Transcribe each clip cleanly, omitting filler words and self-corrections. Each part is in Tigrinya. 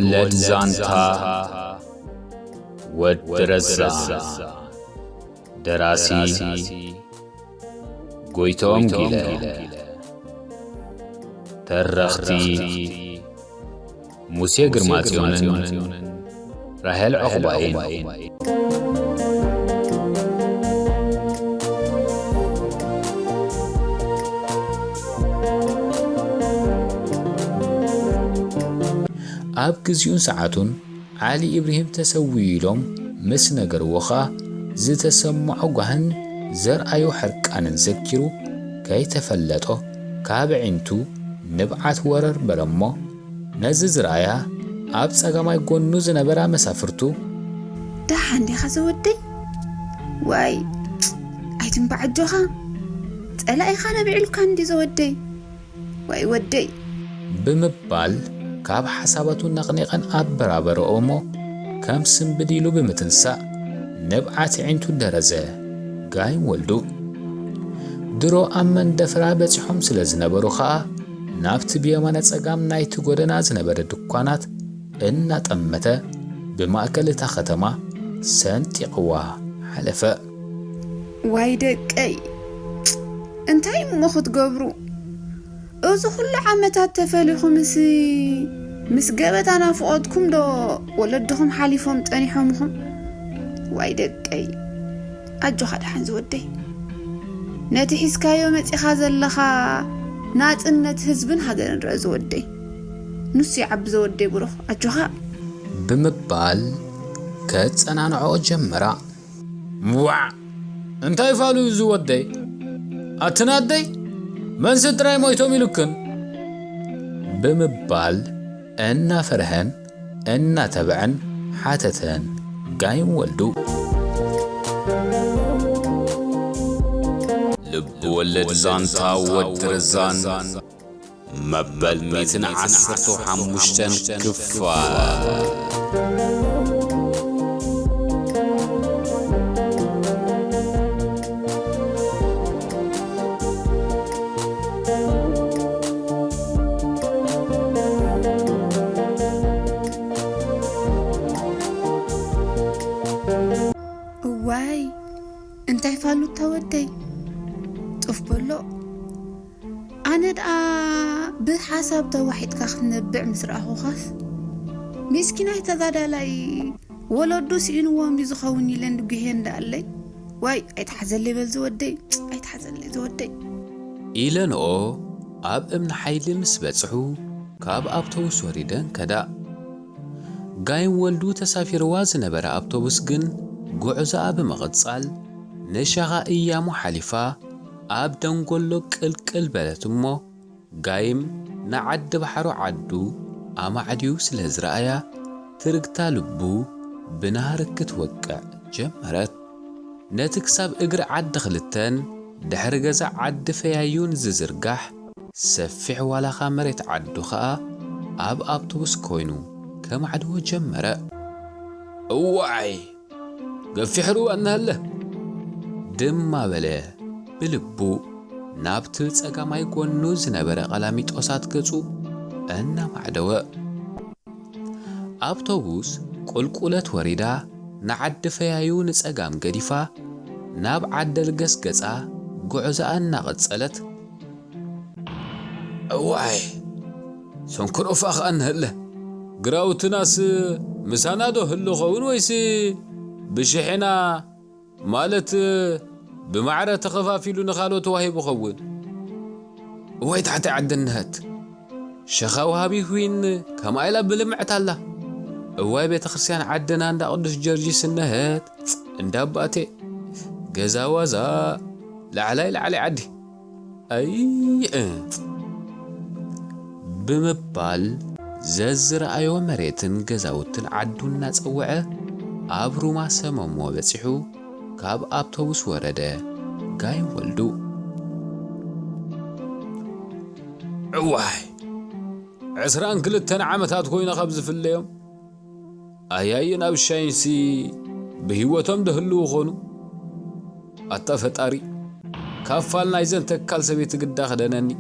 بولد زانتا ودرزا دراسي قويتوم قيلة ترختي موسى قرماتيونن راهل عقباين أب كزيون ساعتون علي إبراهيم تسوي لهم مس نجر وخا زي تسمعوا جهن زر أيو حرك أن نذكره كي تفلته كابعنتو نبعث ورر برمه نزز رايا أب سجما يكون نوز نبرة مسافرتو ده عندي خزودي واي أيتم بعد جوها تلاقي خانة بعلو كان دي زودي واي ودي بمبال كاب حساباتو نقنيقن أب برابر أومو كام سنبديلو بمتنسا نبعات عينتو درزة قايم ولدو درو أمن دفرا بتحم سلزنبرو خا نابت بيامانات سقام نايتو قدنا زنبر الدكوانات إنات أمتا بمأكل تختما سنتي قوا حلفا وايدك أي انتاي مخد قبرو أوزو كل عامتات تفاليخو مس قابت أنا فقودكم دو ولدهم حاليفهم تانيحومهم وايدك أي أجو خد حنز ودي ناتي حسكايو متي خازل لخا نات انت هزبن هاجر نرأز ودي نسي عبز ودي بروخ أجو خا بمبال كت أنا نعو جمرا موع انتاي فالو يزو ودي أتنادي من ستراي مويتو ميلوكن بمبال أنا فرهن أنا تبعن حاتتن قايم ولدو لب ولد زانتا ودرزان مبل ميتن عسرتو حموشتن كفار واي انتي فالو تودي طف بلو أنا دا بحسب توحيد كخنبع مسرعه خاص مسكينة تذادا لاي ولدو سينوام بيزخوني لند جهين دالي واي ايتحزل لي بلزودي ايتحزل لي زودي إيلان أو أب امن حيل مسبتسحو كاب أبتوبوس وريدن كدا قايم ولدو تسافر وازن برا أبتوبوس جن قعزة أب مغتصال نشغا إيامو حليفة أب دنقلو كل بلتمو قايم نعد بحرو عدو أما عديو سلهزرأيا ترقتا لبو بنهارك توقع جمرت نتكسب إقر عد خلتن دحر جزا عد فيايون ززرقح سفح ولا خامرت عدو خا أب أبتوبس كوينو كم عدو جمرة أوعي قفحرو أنها له دم ما بلاه بلبو نابتل تساقا ما يكون نوز نبرا قلاميت أسات كتو أنا معدوا أبتوبوس قلقلت وريدا نعد فيايون تساقام قديفا ناب عدل قسقسا قعزا أنا قد سألت أوعي سنكر أفاق أنها له قراو تناس مسانادو هلو خون ويسي بشحنا مالت بمعرة تخفافيلو نخالو تواهيبو خون ويت حتى عد النهات شخاوها بيهوين كما إلا بلمعت الله واي بيت خرسيان عدنا عند قدس جرجيس النهات انداباتي قزا وزا لعلي عدي أي بمبال ززر أيو مريتن قزاوتن عدو الناس أوعه أبرو ما سممو بسحو كاب أبتوبوس ورده قايم ولدو عواي عسران كلتن عمتات كوينة خبز في اليوم أياينا بالشاينسي بهيوتهم دهلو خونو أطفتاري كافالنا إذن تكال سبيت قد خدناني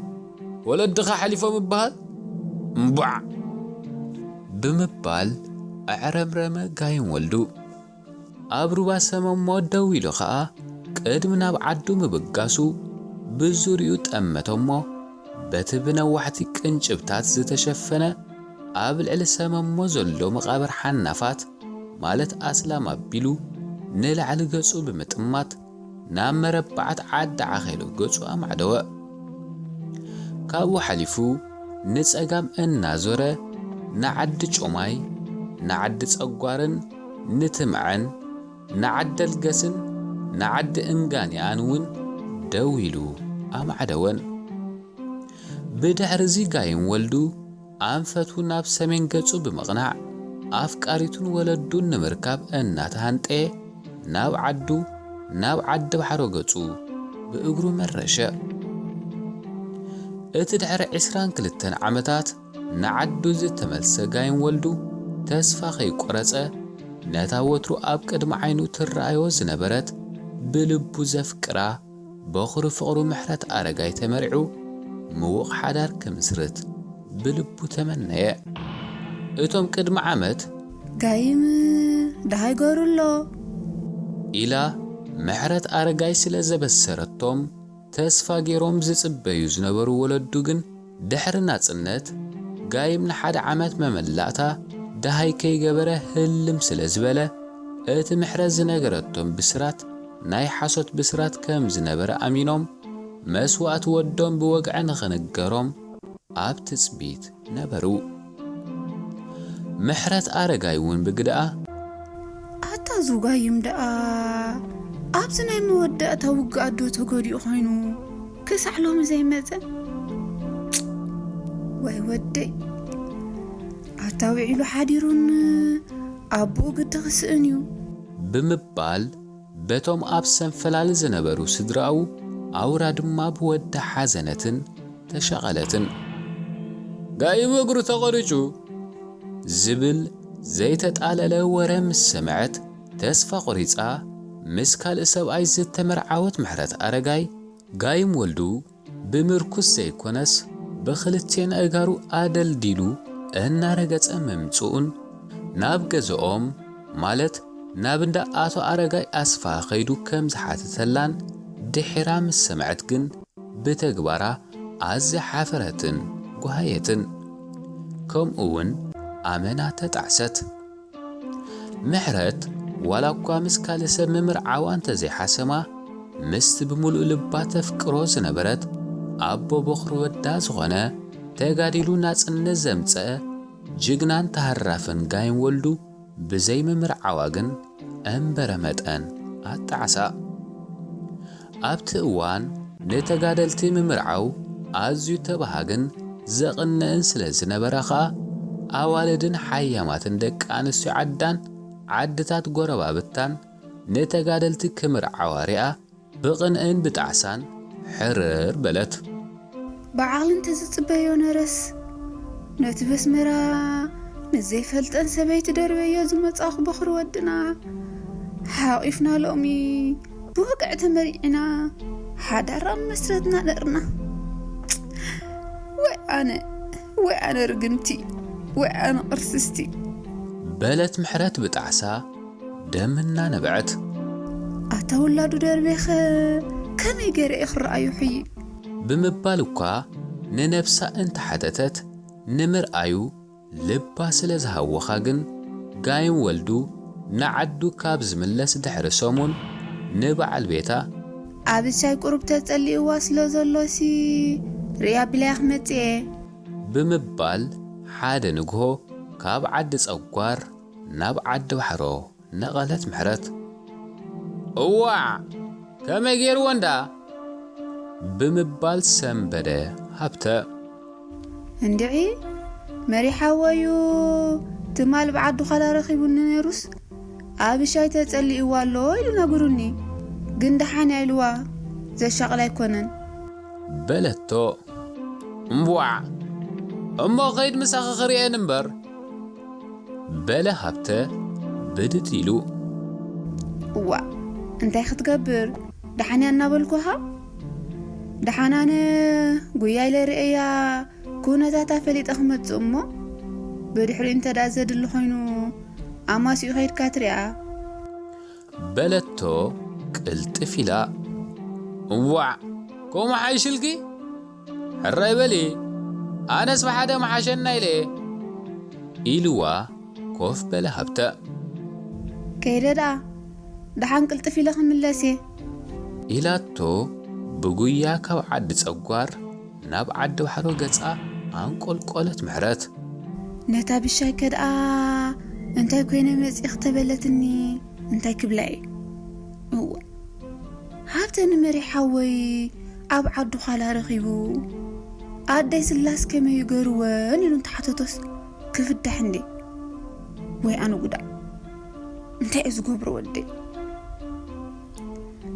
ولا الدخا حليفة مبهال مبع ብምባል ኣዕረምረመ ጋይም ወልዱ ኣብ ሩባ ሰመሞ ደው ኢሉ ኸኣ ቅድሚ ናብ ዓዱ ምብጋሱ ብዙርኡ ጠመቶሞ በቲ ብነዋሕቲ ቅንጭብታት ዝተሸፈነ ኣብ ልዕሊ ሰመሞ ዘሎ መቓብር ሓናፋት ማለት ኣስላም ኣቢሉ ንላዕሊ ገጹ ብምጥማት ናብ መረባዓት ዓዲ ዓኺሉ ገጹ ኣማዕደወ ካብኡ ሓሊፉ ንጸጋም እናዞረ ንዓዲ ጮማይ ንዓዲ ጸጓርን ንትምዐን ንዓዲ ልገስን ንዓዲ እንጋንያን እውን ደው ኢሉ ኣማዕደወን ብድሕሪ ጋይም ወልዱ ኣንፈቱ ናብ ሰሜን ገጹ ብምቕናዕ ኣፍቃሪቱን ወለዱን ንምርካብ እናተሃንጠ ናብ ዓዲ ባሕሮ ገጹ ብእግሩ መረሸ እቲ ድሕሪ 22 ዓመታት ንዓዱ ዝተመልሰ ጋይም ወልዱ ተስፋ ከይቆረጸ ነታ ወትሩ ኣብ ቅድሚ ዓይኑ ትረኣዮ ዝነበረት ብልቡ ዘፍቅራ በኽሪ ፍቕሩ ምሕረት ኣረጋይ ተመሪዑ ምዉቕ ሓዳር ከምስርት ብልቡ ተመነየ እቶም ቅድሚ ዓመት ጋይም ዳሃይ ገሩሎ ኢላ ምሕረት ኣረጋይ ስለ ዘበሰረቶም ተስፋ ገይሮም ዝጽበዩ ዝነበሩ ወለዱ ግን ድሕሪ ናጽነት ጋይም ንሓደ ዓመት መመላእታ ዳሃይ ከይገበረ ህልም ስለ ዝበለ እቲ ምሕረት ዝነገረቶም ብስራት ናይ ሓሶት ብስራት ከም ዝነበረ ኣሚኖም መስዋዕት ወዶም ብወግዐ ንኽንገሮም ኣብ ትጽቢት ነበሩ ምሕረት ኣረጋይ እውን ብግድኣ ኣታዙ ጋይም ደኣ ኣብዚ ናይ መወዳእታ ውግእ ዶ ተገዲኡ ኮይኑ ክሳዕ ሎሚ ዘይመፀ ወይ ወደይ ኣታዊዒሉ ሓዲሩን ኣቦ ግዲ ክስእን እዩ ብምባል በቶም ኣብ ሰንፈላሊ ዝነበሩ ስድራኡ ኣውራ ድማ ብወዳ ሓዘነትን ተሸቐለትን ጋይም እግሩ ተቐሪጩ ዝብል ዘይተጣለለ ወረ ምስ ሰምዐት ተስፋ ቆሪጻ ምስ ካልእ ሰብኣይ ዝተመርዓወት ምሕረት ኣረጋይ ጋይም ወልዱ ብምርኩስ ዘይኮነስ ብኽልቴን እጋሩ ኣደልዲሉ እናረገጸ መምጽኡን ናብ ገዝኦም ማለት ናብ እንዳ ኣቶ ኣረጋይ ኣስፋ ኸይዱ ከም ዝሓተተላን ድሒራ ምስ ሰምዐት ግን ብተግባራ ኣዝያ ሓፈረትን ጓሃየትን ከምኡውን ኣመና ተጣዕሰት ምሕረት ዋላ እኳ ምስ ካልእ ሰብ ምምርዓዋ እንተዘይሓሰማ ምስቲ ብምሉእ ልባ ተፍቅሮ ዝነበረት ኣቦ በኽሪ ወዳ ዝኾነ ተጋዲሉ ናጽነት ዘምጽአ ጅግናን ተሃራፍን ጋይም ወልዱ ብዘይ ምምርዓዋ ግን እምበረ መጠን ኣጣዕሳ ኣብቲ እዋን ንተጋደልቲ ምምርዓው ኣዝዩ ተባሃግን ዘቕንዕን ስለ ዝነበረ ኸኣ ኣዋልድን ሓያማትን ደቂ ኣንስትዮ ዓዳን ዓድታት ጎረባብታን ንተጋደልቲ ክምርዓዋ ሪኣ ብቕንዕን ብጣዕሳን ሕርር በለት በዓል እንተዝጽበዮ ነረስ ነቲ በስመራ ንዘይፈልጠን ሰበይቲ ደርበዮ ዝመጻኹ በኽሪ ወድና ሓቒፍና ሎሚ ብወግዕ ተመሪዕና ሓዳራ መስረትና ነርና ወይ ኣነ ርግምቲ ወይ ኣነ ቅርስስቲ በለት ምሕረት ብጣዕሳ ደምና ነብዐት ኣታ ውላዱ ደርቤኸ ከመይ ገይረ ክረኣዩ ሕይ ብምባል እኳ ንነፍሳ እንተሓተተት ንምርኣዩ ልባ ስለ ዝሃወኻ ግን ጋይም ወልዱ ንዓዱ ካብ ዝምለስ ድሕሪ ሰሙን ንበዓል ቤታ ኣብ ሻይ ቁሩብ ተጸሊእዋ ስለ ዘሎሲ ርያ ብላይ ክመጽእ ብምባል ሓደ ንግሆ ካብ ዓዲ ጸጓር ናብ ዓዲ ባሕሮ ነቐለት ምሕረት እዋዕ ከመይ ገይርዎ እንዳ ብምባል ሰንበደ ሃብተ እንድዒ መሪሓወዩ ትማል ብዓዱ ኻላ ረኺቡኒ ነይሩስ ኣብ ሻይ ተጸሊእዋ ኣሎ ኢሉ ነግሩኒ ግን ደሓን ኢልዋ ዘሻቕላ ኣይኮነን በለቶ እምዋዕ እሞ ኸይድ ምሳኺ ክሪአን እምበር በለ ሃብተ ብድድ ኢሉ እዋ እንታይ ክትገብር ደሓንያ እናበልኩኻ ደሓናነ ጉያይ ለርእያ ኩነታታ ፈሊጠ ክመጽእ እሞ بدحري انت دا زدل خوينو أماسي خير كاتريا بلتو قلت فيلا وع كوم حيشلكي حراي بلي أنا اسمع حدا محاشنا إليه إلوا كوف بلا هبتا كيدا دحان قلت فيلا خملاسي إلاتو بقويا كاو عد تصغوار ناب عد وحرو قصا أنقل قولت محرت نتا بشاي كدا انتي كوينة مزي اختبلتني انتي كبلاي هو هابتن مري حوي أب عدو خالا رخيبو أدي سلاس كما يقروان إنو تحتتوس كيف الدحندي وي أنا قدا انتي إزقو برودي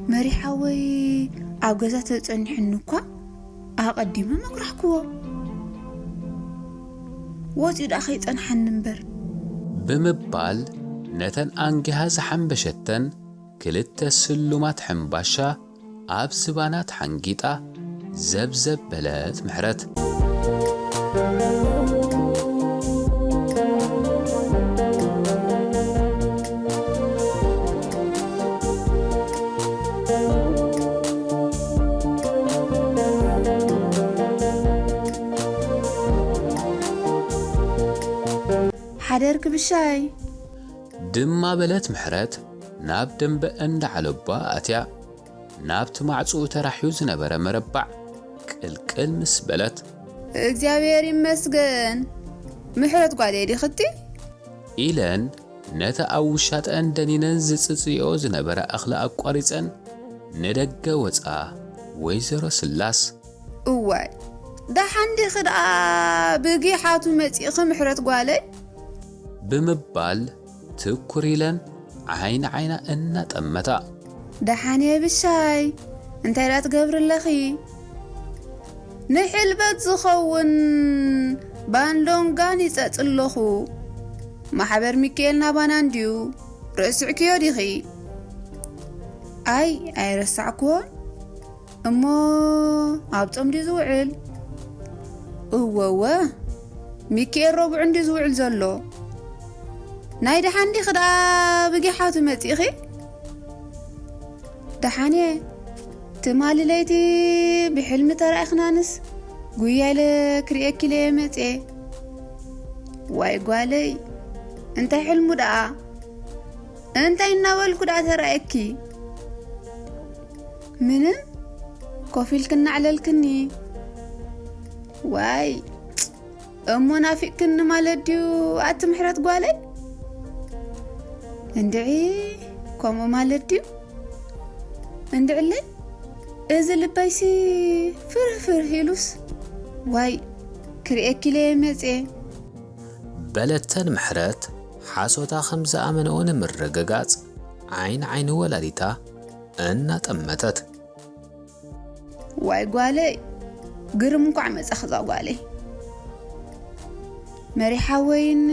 مري حوي أب غزات تنحنوكا أقديما مقرحكوا واتي داخي تنحن نمبر بمبال نتن أنجهاز حنبشتن كلتا سلومات حنباشا أب سبانات حنجيتا زبزب بلات محرت حدرك بالشاي دما بلات محرت ناب دنب اند علبا أتيا ناب تمعصو تراحيو زنبرا مربع كل مس بلت እግዚአብሔር ይመስገን محرت قاعدة دي ختي إلان نتا أوشات أندنينن زصصيو زنبرا أخلاق قاريصن ندغ وصا ويزرو سلاس واي دا حندي خدا بقي حاتو مصيخ محرت قالي بمبال تكوريلن عينا إن تأمتا دحاني بالشاي انت لا تقبر اللخي نحلبت زخون باندون غاني تطلخو محبر ميكيلنا بانانديو رسعكيو ديخي اي رسعكو امو ابطم دي زوعل اووا ميكيل ربع عندي زوعل زلو ناي دحاندي خدا بقي حاتو متيخي دحاني تمالي ليتي بحلم ترى خنانس قويا لكريكي لي متي واي قالي انت حلمو دا انت يناول كدا تراكي منن كوفيل كنا على الكني واي امو نافق كن مالديو اتمحرت قالي اندعي كومو مالديو اندعلي إذا لبايسي فرفر هيلوس واي كريكي لي مزي بلتن محرت حاسوتا 5 أمنون مرققات عين ولاديتا أن تأمتت واي قالي قرمكو عمز أخذا قالي مريحة وين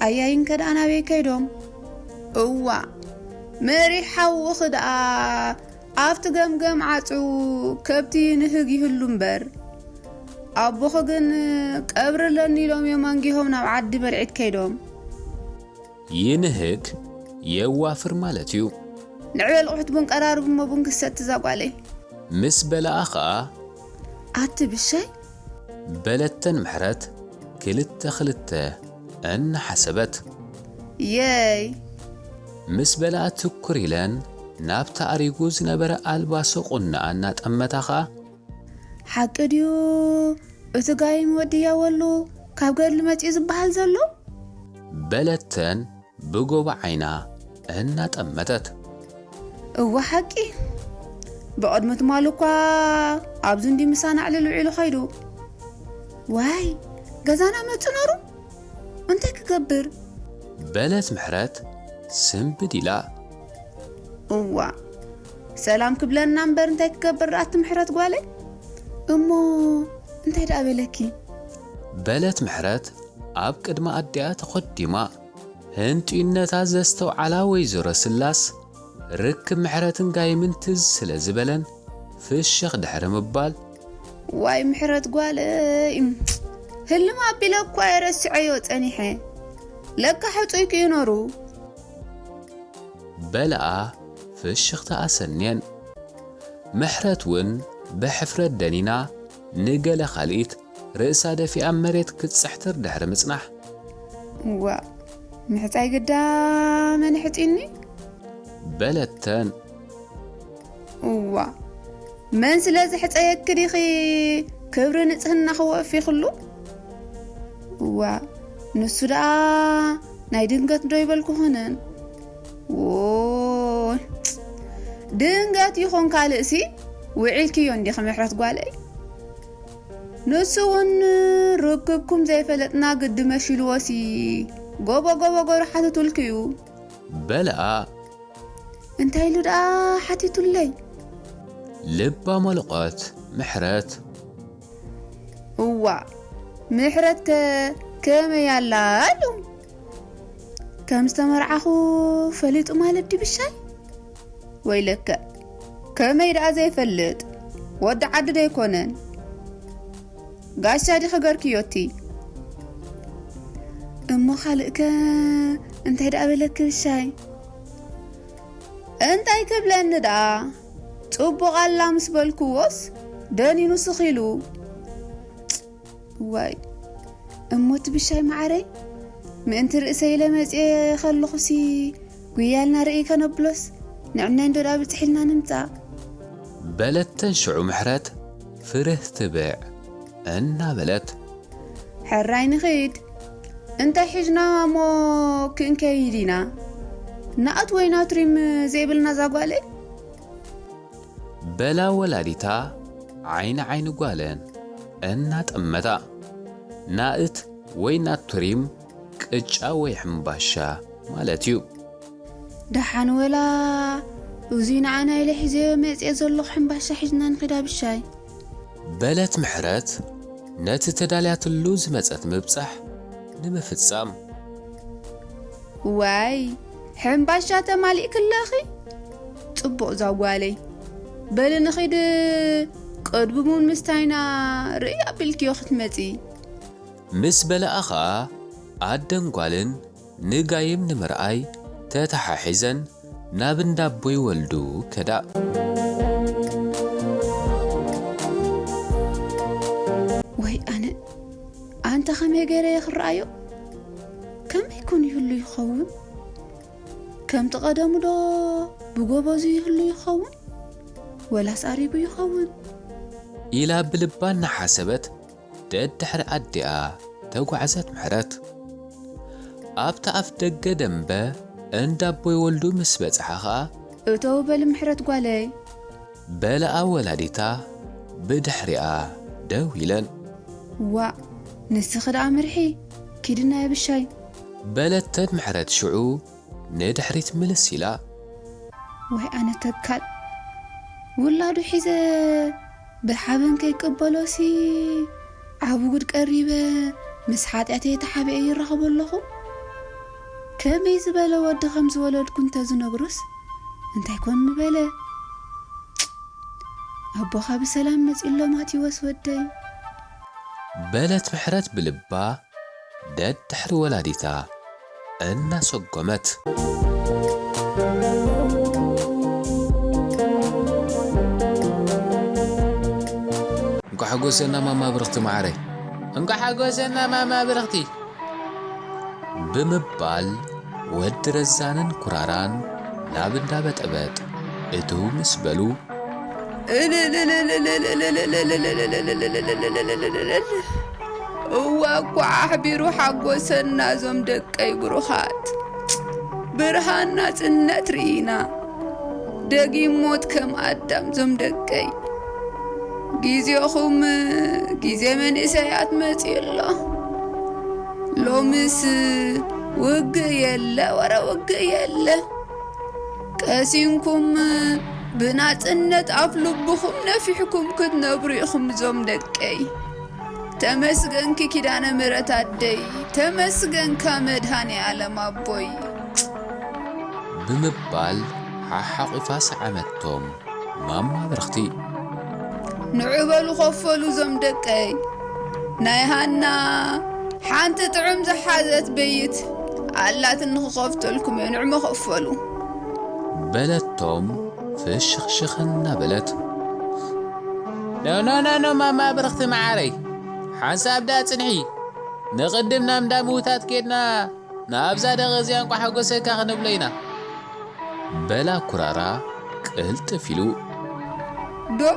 أيين كده أنا بيكيدهم أوا مريحة وخد أفت جم عطو كبتي نهجي هاللمبر أبو خجن قبر لني لهم يمانجيهم نبعد برعيد كيدهم ينهج يوافر مالتيو نعيل أحد بنك قرارب ما بنك الست زاق عليه مس بلا أخا أتي بالشي بلتن محرت كلت خلته أن حسبت ياي مس بلا تكريلان نابتا أريقوز نبرا ألباسو قلنا أن تأمتاخا حق ديو اتقايم وديا ولو كابقر لمتيز بحال زلو بلتن بقو بعينا أن تأمتت هو حقي بقدمة مالوكا أبزن دي مسانا على الوعيلو خيدو واي قزانا ما تنورو انت كقبر بلت محرت سنبدلا هو سلام كبلنا نمبر انت كقبر رأت محرت قوالي امو انت يدقابلكي بلت محرت أب قدما أديات قدما هنتو إنتا زستو على ويزور سلاس ركب محرتن قايمن تز سلازبلن في الشيخ دحر مبال واي محرت قوالي ህልም ኣቢለ እኳ የረስዐዮ ፀኒሐ ለካ ሕፁይክ ይኖሩ በልኣ ፍሽኽታ ኣሰንየን ምሕረት ውን ብሕፍረት ደኒና ንገለ ኻልኢት ርእሳ ደፊኣ መሬት ክትፅሕትር ድሕሪ ምጽናሕ ዋ ምሕፃይ ግዳመ ንሕፂኒ በለተን ዋ መን ስለዚ ሕፀየክ ዲኺ ክብሪ ንጽህና ክወፍ ይኽሉ ዋ ንሱ ደኣ ናይ ድንገት ዶ ይበልኩ ኾነን ድንገት ይኾን ካልእሲ ውዒልክዮ እንዲኸ ምሕረት ጓለይ ንሱ ውን ርክብኩም ዘይፈለጥና ግዲ መሽልዎሲ ጎቦ ጎቦ ጎሮ ሓትቱልክዩ በልኣ እንታይ ኢሉ ደኣ ሓቲቱለይ ልባ መልቆት ምሕረት እዋ ምሕረት ከመይ ኣላ ኣሉ ከም ዝተመርዓኹ ፈሊጡ ማለት ድብሻይ ወይ ለከ ከመይ ደኣ ዘይፈልጥ ወዲ ዓዲ ዶ ኣይኮነን ጋሻ ዲኸ ገርክዮቲ እሞ ኻልእከ እንታይ ደኣ በለክ ብሻይ እንታይ ክብለኒ ደኣ ጽቡቕ ኣላ ምስ በልክዎስ ደኒኑ ስኺሉ ዋይ እሞት ብሻይ ማዕረይ ምእንቲ ርእሰይ ለመፅየ ኸለኹሲ ጉያልና ርኢ ከነብሎስ ንዕናይ እንዶ ደኣ ብፅሒልና ንምፃእ በለተን ሽዑ ምሕረት ፍርህ ትብዕ እናበለት ሕራይ ንኽድ እንታይ ሒዝና እሞ ክንከይድ ኢና ናኣት ወይ ናትሪም ዘይብልና ዛጓለይ በላ ወላዲታ ዓይኒ ዓይኒ ጓለን እናጠመታ ናእት ወይ ናቱሪም ቅጫ ወይ ሕምባሻ ማለት እዩ ደሓን ወላ እዙይ ንዓና ኢለ ሒዘዮ መፅየ ዘለኹ ሕምባሻ ሒዝና ንኽዳ ብሻይ በለት ምሕረት ነቲ ተዳልያትሉ ዝመፀት ምብፃሕ ንምፍጻም ዋይ ሕምባሻ ተማሊእክለኺ ጽቡቕ ዛጓለይ በል ንኺድ ቅድብሙን ምስታይና ርኢ ኣቢልክዮ ክትመፂ ምስ በልኣ ኸኣ ኣደን ጓልን ንጋይም ንምርኣይ ተተሓሒዘን ናብ እንዳቦ ይወልዱ ከዳእ ወይ ኣነ ኣንተ ኸመይ ገይረ ይኽረኣዮ ከመይ ኮን ይህሉ ይኸውን ከምቲ ቀደሙ ዶ ብጎበዙ ይህሉ ይኸውን ወላስ ኣሪቡ ይኸውን ኢላ ብልባ እናሓሰበት ደድሕሪ ኣዲኣ ተጓዓዘት ምሕረት ኣብታ ኣፍ ደገ ደንበ እንዳቦ ይወልዱ ምስ በፅሓ ኸኣ እተው በል ምሕረት ጓለይ በልኣ ወላዲታ ብድሕሪኣ ደው ኢለን ዋ ንስኺ ደኣ ምርሒ ኪድና የብሻይ በለተን ምሕረት ሽዑ ንድሕሪት ምልስ ኢላ ወይ ኣነ ተካል ውላዱ ሒዘ ብሓበን ከይቅበሎሲ ዓብጉድ ቀሪበ ምስ ሓጢአተይ ተሓቢአ ይረኸቦ ኣለኹ ከመይ ዝበለ ወዲ ከም ዝወለድኩ እንተዝነግሮስ እንታይ ኮን ንበለ ኣቦኻ ብሰላም መፂሎ ማቴዎስ ወደይ በለት ምሕረት ብልባ ደድሕሪ ወላዲታ እናሰጎመት እንኳ ሓጎሰና ማማ ብርኽቲ ማዕረይ እንኳ ሓጎሰና ማማ ብርኽቲ ብምባል ወዲ ረዛንን ኩራራን ናብ እንዳበጠበጥ እትው ምስ በሉ እዋ እኳ ኣሕቢሩ ሓጎሰና ዞም ደቀይ ብሩኻት ብርሃን ናጽነት ርኢና ደጊም ሞት ከም ኣዳም ዞም ደቀይ ጊዜኹም ጊዜ መንእሰያት መፂሎ ሎምስ ውግእ የለ ወረ ውግእ የለ ቀሲንኩም ብናጽነት ኣፍ ልብኹም ነፊሕኩም ክትነብሩ ኢኹም ዞም ደቀይ ተመስገንኪ ኪዳነ ምሕረት ኣደይ ተመስገንካ መድሃኒ ዓለም ኣቦይ ብምባል ሓሓቂፋ ሰዓመቶም ማማ ብርኽቲ ንዕበሉ ኸፈሉ ዞም ደቀይ ናይ ሃና ሓንቲ ጥዑም ዝሓዘት በይት ኣላት ንኽኸፍተልኩም ንዕሞ ኸፈሉ በለቶም ፍሽኽሽኽና በለት ኖ ማማ ብርኽቲ መዓረይ ሓንሳብ ዳ ጽንሒ ንቕድም ናብ እንዳ ምዉታት ኬድና ናብዛ ደቐ እዚኣ እንኳ ሓጐሰካ ኽንብሎ ኢና በላ ኩራራ ቅልጥፍ ኢሉ ዶ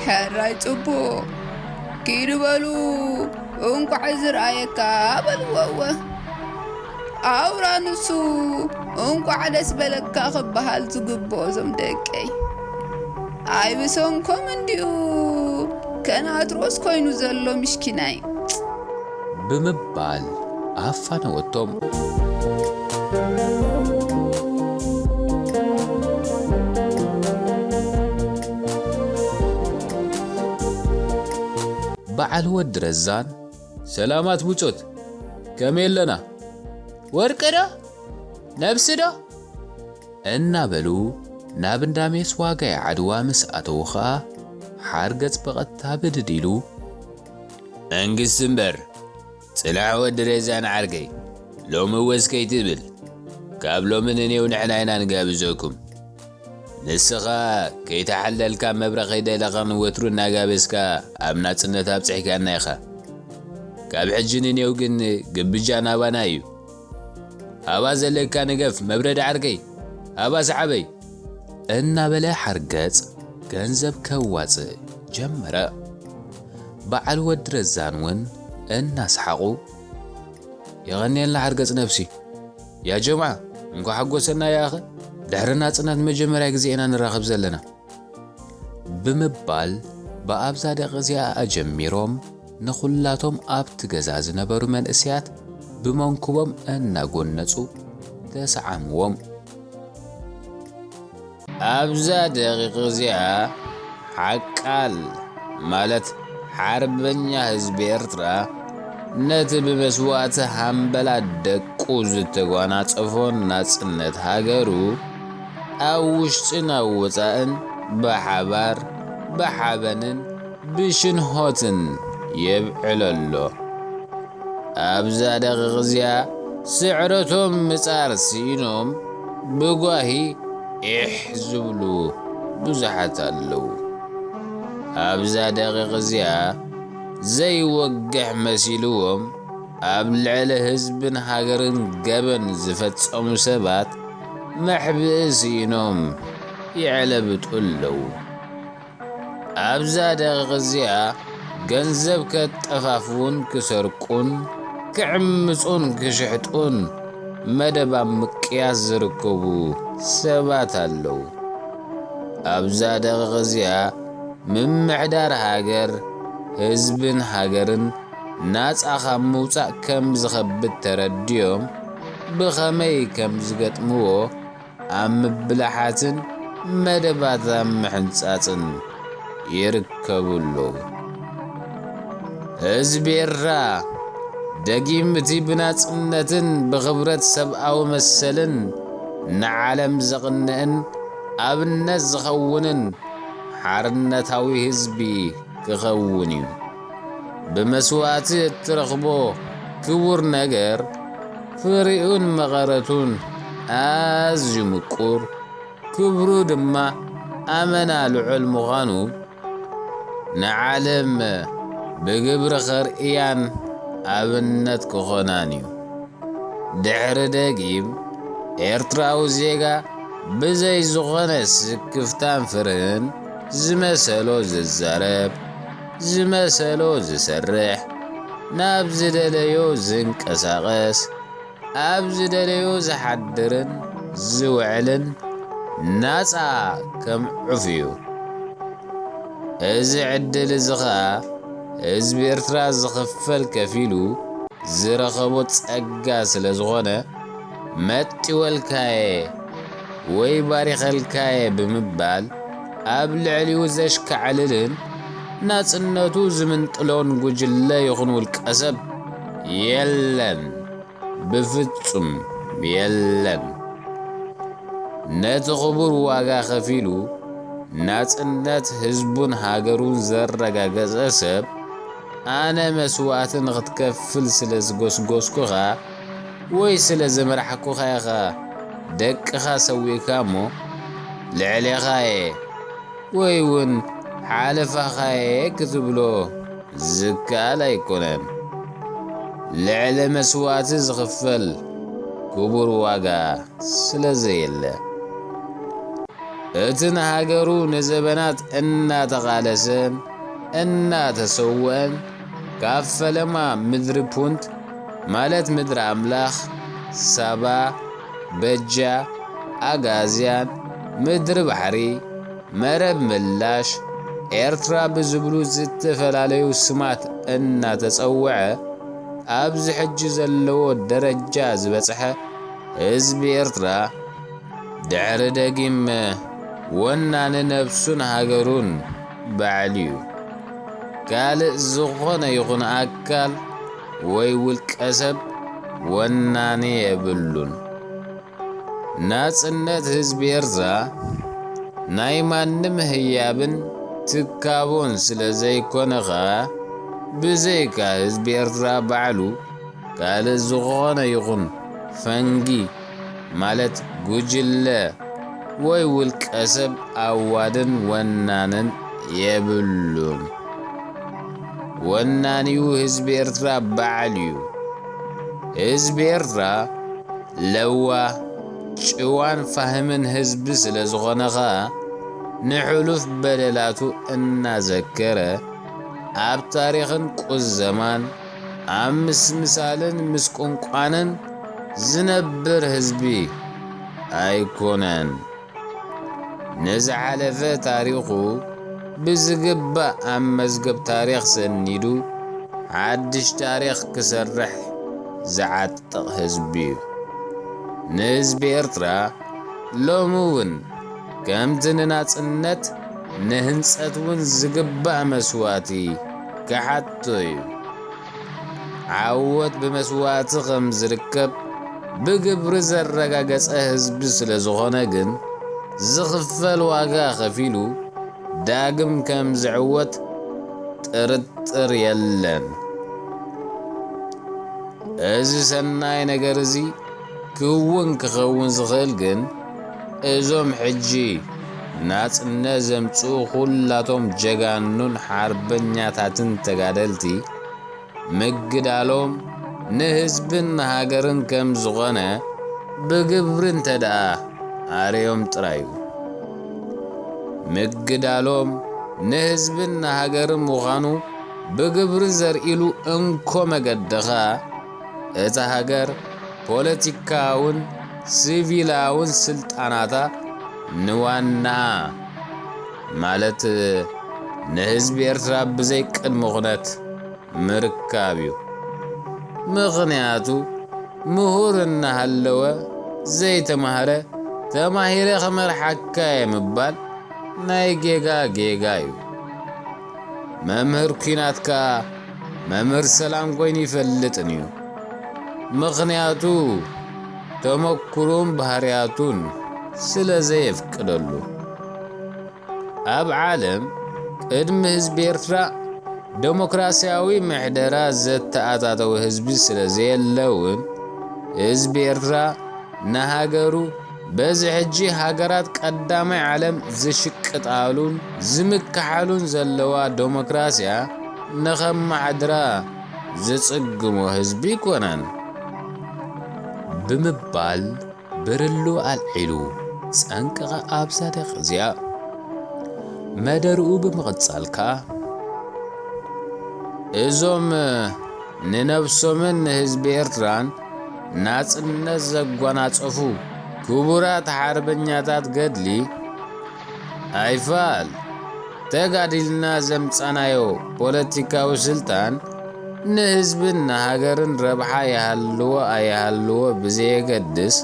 ሕራይ ጽቡቕ ኪዱ በሉ እንቋዕ ዝረአየካ በልዎወ ኣውራ ንሱ እንቋዕ ደስ በለካ ኽበሃል ዝግብኦ ዞም ደቀይ ኣይብሰንኮም እንዲኡ ከናትሮስ ኮይኑ ዘሎ ምሽኪናይ ብምባል ኣፋነወቶም በዓል ወዲ ረዛን ሰላማት ቡጮት ከመይ ኣለና ወርቂ ዶ ነብሲ ዶ እናበሉ ናብ እንዳሜስ ዋጋይ ዓድዋ ምስ ኣተዉ ኸኣ ሓርገጽ በቐጥታ ብድድ ኢሉ መንግስት እምበር ጽላሕ ወዲ ረዛን ዓርገይ ሎሚ ወስከይ ትብል ካብ ሎሚ ንኔው ንሕና ኢና ንጋብዘኩም ንስኻ ከይተሓለልካ መብረቕ ከይደለኸን ወትሩ እናጋበዝካ ኣብ ናጽነት ኣብጽሒካና ኢኻ ካብ ሕጂ ንኔው ግን ግብጃ ናባና እዩ ሃባ ዘለካ ንገፍ መብረድ ዓርገይ ሃባ ሰዓበይ እናበለ ሓርገጽ ገንዘብ ከዋጽእ ጀመረ በዓል ወዲ ረዛን ውን እናስሓቑ የቐኒየልና ሓርገጽ ነፍሲ ያ ጀምዓ እንኳ ሓጐሰና ያኸ ድሕሪ ናጽነት መጀመርያ ጊዜ ኢና ንራኸብ ዘለና ብምባል ብኣብዛ ደቐ እዚኣ ኣጀሚሮም ንኹላቶም ኣብቲ ገዛ ዝነበሩ መንእስያት ብመንኩቦም እናጐነጹ ተሰዓምዎም ኣብዛ ደቂቕ እዚኣ ሓቃል ማለት ሓርበኛ ህዝቢ ኤርትራ ነቲ ብመስዋዕቲ ሃምበላ ደቁ ዝተጓናጸፎን ናጽነት ሃገሩ ኣብ ውሽጥን ኣብ ወፃእን ብሓባር ብሓበንን ብሽንሆትን የብዕለሎ ኣብዛ ደቂቕ እዚኣ ስዕረቶም ምጻር ሲኢኖም ብጓሂ ኢሕ ዝብሉ ብዙሓት ኣለዉ ኣብዛ ደቂቕ እዚኣ ዘይወግሕ መሲልዎም ኣብ ልዕሊ ህዝብን ሃገርን ገበን ዝፈጸሙ ሰባት መሕብእ ሲኢኖም ይዕለብጡ ኣለዉ ኣብዛ ደቂቕ እዚኣ ገንዘብ ከጠፋፍውን ክሰርቁን ክዕምፁን ክሽሕጡን መደብ ኣብ ምቅያስ ዝርከቡ ሰባት ኣለዉ ኣብዛ ደቂቕ እዚኣ ምምሕዳር ሃገር ህዝብን ሃገርን ናጻ ካብ ምውጻእ ከም ዝኸብድ ተረድዮም ብኸመይ ከም ዝገጥምዎ ኣብ ምብላሓትን መደባት ኣብ ምሕንጻጽን ይርከቡሉ ህዝቢ ኤርትራ ደጊም እቲ ብናጽነትን ብኽብረት ሰብኣዊ መሰልን ንዓለም ዘቕንዕን ኣብነት ዝኸውንን ሓርነታዊ ህዝቢ ክኸውን እዩ ብመስዋዕቲ እትረኽቦ ክቡር ነገር ፍሪኡን መቐረቱን ኣዝዩ ምቁር ክብሩ ድማ ኣመና ልዑል ምዃኑ ንዓለም ብግብሪ ኸርእያን ኣብነት ክኾናን እዩ ድሕሪ ደጊም ኤርትራዊ ዜጋ ብዘይ ዝኾነ ስክፍታን ፍርህን ዝመሰሎ ዝዛረብ ዝመሰሎ ዝሰርሕ ናብ ዝደለዮ ዝንቀሳቐስ ኣብ ዝደለዮ ዝሓድርን ዝውዕልን ናጻ ከም ዑፍ እዩ እዚ ዕድል እዚ ኸኣ ህዝቢ ኤርትራ ዝኽፈል ከፊሉ ዝረኸቦ ጸጋ ስለ ዝኾነ መጢወልካየ ወይ ባሪኸልካየ ብምባል ኣብ ልዕሊኡ ዘሽካዕልልን ናጽነቱ ዝምንጥሎን ጉጅለ ይኹን ውልቀ ሰብ የለን ብፍጹም የለን ነቲ ኽቡር ዋጋ ኸፊሉ ናጽነት ህዝቡን ሃገሩን ዘረጋገጸ ሰብ أنا مسوات نغتكفل سلز غوسغوسكوغا وي سلز مرحكوغا يغا دكخا سويكامو لعليغا ويون حالفا كتبلو زكالا يكونن لعل مسوات زغفل كبر واغا سلزيل اتن هاجرو نزبنات انا تغالسن انا تسوّن كافلما مدر بونت مالت مدر املاخ سابا بجا اغازيان مدر بحري مرب ملاش ኤርትራ ብዝብሉ ዝተፈላልዩ ስማት እናተጸውዐ ኣብዚ ሕጂ ዘለዎ ደረጃ ዝበጽሐ ህዝቢ ኤርትራ ድሕሪ ደጊም ወናኒ ነፍሱን ሃገሩን ባዕልዩ ካልእ ዝኾነ ይኹን ኣካል ወይ ውልቀ ሰብ ወናኒ የብሉን። ናጽነት ህዝቢ ኤርትራ ናይ ማንም ህያብን ትካቦን ስለዘይኮነኻ ብዘይካ ህዝቢ ኤርትራ ባዕሉ ካልእ ዝኾነ ይኹን ፈንጊ ማለት ጉጅለ ወይ ውልቀ ሰብ ኣዋድን ወናንን የብሉን። ወናንዩ ህዝቢ ኤርትራ ባዕልዩ። ህዝቢ ኤርትራ ለዋ ጭዋን ፋህምን ህዝቢ ስለዝኾነኻ ንሕሉፍ በደላቱ እናዘከረ ኣብ ታሪኽን ቁዘማን ኣብ ምስምሳልን ምስ ቋንቋንን ዝነብር ህዝቢ ኣይኮነን። ንዝሓለፈ ታሪኹ ብዝግባእ ኣብ መዝገብ ታሪኽ ሰኒዱ ሓድሽ ታሪኽ ክሰርሕ ዝዓጥቕ ህዝቢ እዩ። ንህዝቢ ኤርትራ ሎሚ እውን ከምቲ ንናጽነት ንህንጸት እውን ዝግባእ መስዋእቲ ክሓቶ እዩ። ዓወት ብመስዋእቲ ከም ዝርከብ ብግብሪ ዘረጋገጸ ህዝቢ ስለ ዝኾነ ግን ዝኽፈል ዋጋ ኸፊሉ ዳግም ከም ዝዕወት ጥርጥር የለን። እዚ ሰናይ ነገር እዚ ክውን ክኸውን ዝኽእል ግን እዞም ሕጂ ናጽነት ዘምጽኡ ኹላቶም ጀጋኑን ሓርበኛታትን ተጋደልቲ ምግዳሎም ንህዝብን ሃገርን ከም ዝኾነ ብግብሪ እንተደኣ ኣርዮም ጥራይ እዩ። ምግዳሎም ንህዝብን ሃገርን ምዃኑ ብግብሪ ዘርኢሉ እንኮ መገደኻ እታ ሃገር ፖለቲካውን ሲቪላውን ስልጣናታ ንዋና ማለት ንህዝቢ ኤርትራ ብዘይ ቅድሚ ኩነት ምርካብ እዩ። ምኽንያቱ ምሁር እናሃለወ ዘይተማህረ ተማሂረ ኸመርሓካ የምባል ናይ ጌጋ ጌጋ እዩ። መምህር ኩናትካ መምህር ሰላም ኮይኑ ይፈልጥን እዩ። ምኽንያቱ ተመክሮን ባህርያቱን ስለዘየፍቅደሉ። ኣብ ዓለም ቅድሚ ህዝቢ ኤርትራ ዴሞክራሲያዊ ምሕደራ ዘተኣታተወ ህዝቢ ስለዘየለውን ህዝቢ ኤርትራ ንሃገሩ በዚ ሕጂ ሃገራት ቀዳማይ ዓለም ዝሽቅጣሉን ዝምክሓሉን ዘለዋ ዴሞክራስያ ንኸመሓድራ ዝጽግሞ ህዝቢ ይኮነን ብምባል ብርሉ ኣልዒሉ ጸንቅቓ ኣብ ሳደቕ እዚኣ መደርኡ ብምቕጻልካ እዞም ንነብሶምን ንህዝቢ ኤርትራን ናጽነት ዘጓናጸፉ ክቡራት ሓርበኛታት ገድሊ ኣይፋል ተጋዲልና ዘምጻናዮ ፖለቲካዊ ስልጣን ንህዝብን ንሃገርን ረብሓ ይሃልዎ ኣይሃልዎ ብዘየገድስ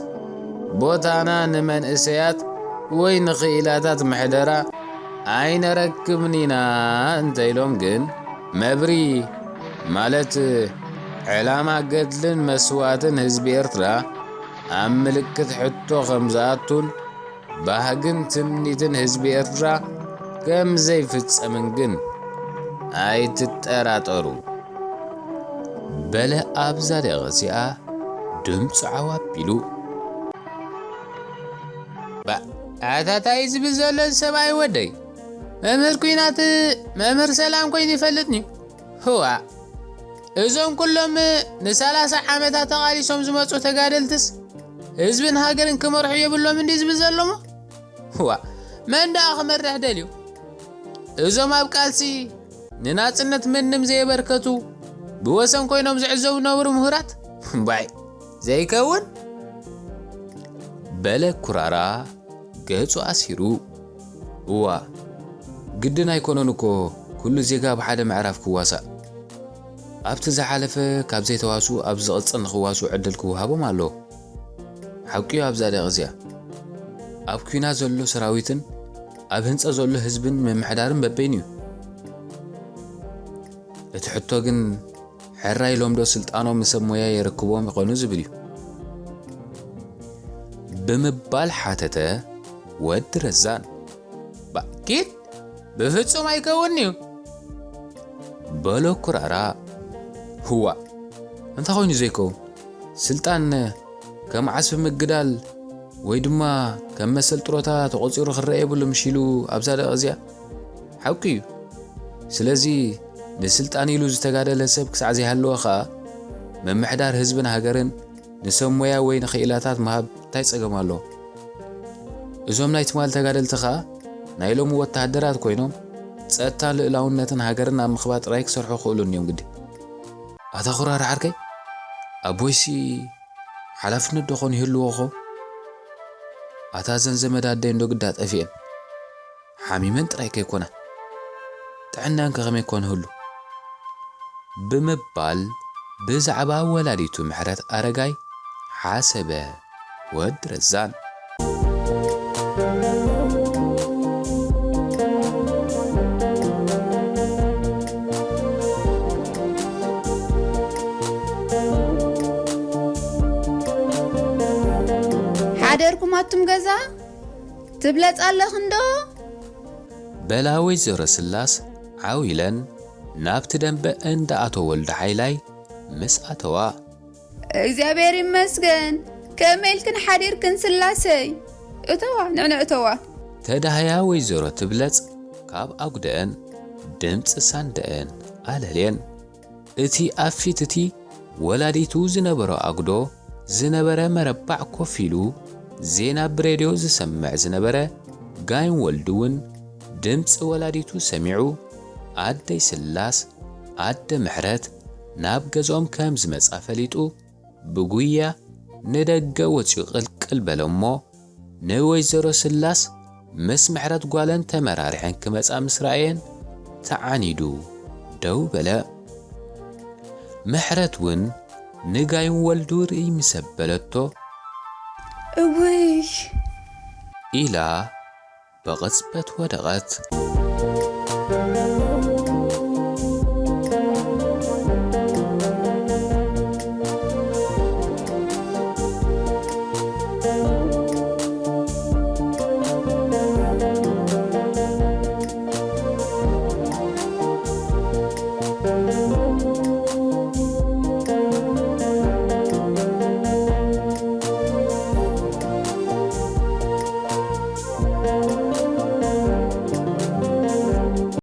ቦታና ንመንእሰያት ወይ ንኽኢላታት ምሕደራ ኣይነረክብን ኢና እንተኢሎም ግን መብሪ ማለት ዕላማ ገድልን መስዋዕትን ህዝቢ ኤርትራ ኣብ ምልክት ሕቶ ከም ዝኣቱን ባህግን ትምኒትን ህዝቢ ኤርትራ ከም ዘይፍጸምን ግን ኣይትጠራጠሩ። በለ ኣብዛደ ገዚኣ ድምፁ ዓዋቢሉ ኣታታይ ዝብል ዘሎ ሰብኣይ ወደይ መምህር ኩናት መምህር ሰላም ኮይኑ ይፈልጥኒ ህዋ እዞም ኩሎም ን30 ዓመታት ተቓሊሶም ዝመፁ ተጋደልትስ ህዝብን ሃገርን ክመርሑ የብሎም እንዲ ዝብል ዘሎሞ ህዋ መንዳ ክመርሕ ደልዩ እዞም ኣብ ቃልሲ ንናጽነት ምንም ዘይበርከቱ ብወሰን ኮይኖም ዝዕዘቡ ነብሩ ምሁራት ባይ ዘይከውን በለ ኩራራ ገጹ ኣሲሩ እዋ ግድን ኣይኮነን እኮ ኩሉ ዜጋ ብሓደ ምዕራፍ ክዋሳእ ኣብቲ ዝሓለፈ ካብ ዘይተዋሱ ኣብ ዝቕፅል ንኽዋሱ ዕድል ክውሃቦም ኣሎ ሓቂዩ ኣብዛደ እዚኣ ኣብ ኩናት ዘሎ ሰራዊትን ኣብ ህንፃ ዘሎ ህዝብን መምሕዳርን በበይን እዩ እቲ ሕቶ ግን ሕራይ ሎምዶ ስልጣኖም ሰብ ሞያ የረክቦም ይኾኑ ዝብል እዩ ብምባል ሓተተ ወዲ ረዛን ባኪት ብፍጹም ኣይከውን እዩ በሎ ኩራራ ህዋ እንታይ ኮይኑ ዘይከውን ስልጣን ከም ዓስቢ ምግዳል ወይ ድማ ከም መሰል ጥሮታ ተቆፂሩ ክረአ የብሉ ምሽሉ ኣብዛ ደቕ እዚኣ ሓቂ እዩ ስለዚ ንስልጣን ኢሉ ዝተጋደለ ሰብ ክሳዕ ዘይሃለወ ኸኣ መምሕዳር ህዝብን ሃገርን ንሰብ ሞያ ወይ ንኽኢላታት መሃብ እንታይ ፀገም ኣሎ እዞም ናይ ትማል ተጋደልቲ ኸኣ ናይ ሎሚ ወታደራት ኮይኖም ፀጥታን ልእላውነትን ሃገርን ኣብ ምኽባር ጥራይ ክሰርሑ ክእሉን እዮም ግዲ ኣታ ኩራራ ዓርከይ ኣቦይሲ ሓላፍነት ዶኾን ይህልዎ ኸ ኣታ ዘንዘመድ ኣደይ እንዶ ግዳ ጠፊአን ሓሚመን ጥራይ ከይኮና ጥዕናን ከኸመይ ኮንህሉ ብምባል ብዛዕባ ወላዲቱ ምሕረት ኣረጋይ ሓሰበ ወዲ ረዛን ሓደርኩም ኣቱም ገዛ ትብለጽ ኣለኽ እንዶ በላወይ ዘረስላስ ዓዊለን ናብቲ ደንበ እንደ ኣቶ ወልደ ሓይላይ ምስ ኣተዋ እግዚአብሔር ይመስገን ከመልክን ሓዲርክን ስላሰይ እተዋ ንዕነ እተዋ ተዳህያ ወይዘሮ ትብለጽ ካብ ኣጉደአን ድምፂ ሳንደአን ኣለልየን እቲ ኣፊት እቲ ወላዲቱ ዝነበሮ ኣጉዶ ዝነበረ መረባዕ ኮፍ ኢሉ ዜና ብሬድዮ ዝሰምዕ ዝነበረ ጋይን ወልድውን ድምፂ ወላዲቱ ሰሚዑ ኣደይ ስላስ ኣደ ምሕረት ናብ ገዞም ከም ዝመጻ ፈሊጡ ብጉያ ንደገ ወፂኡ ቅልቅል በለሞ ንወይዘሮ ስላስ ምስ ምሕረት ጓለን ተመራሪሐን ክመጻ ምስ ረአየን ተዓኒዱ ደው በለ ምሕረት ውን ንጋይን ወልዱ ርኢ ምሰበለቶ እውይ ኢላ በቕጽበት ወደቐት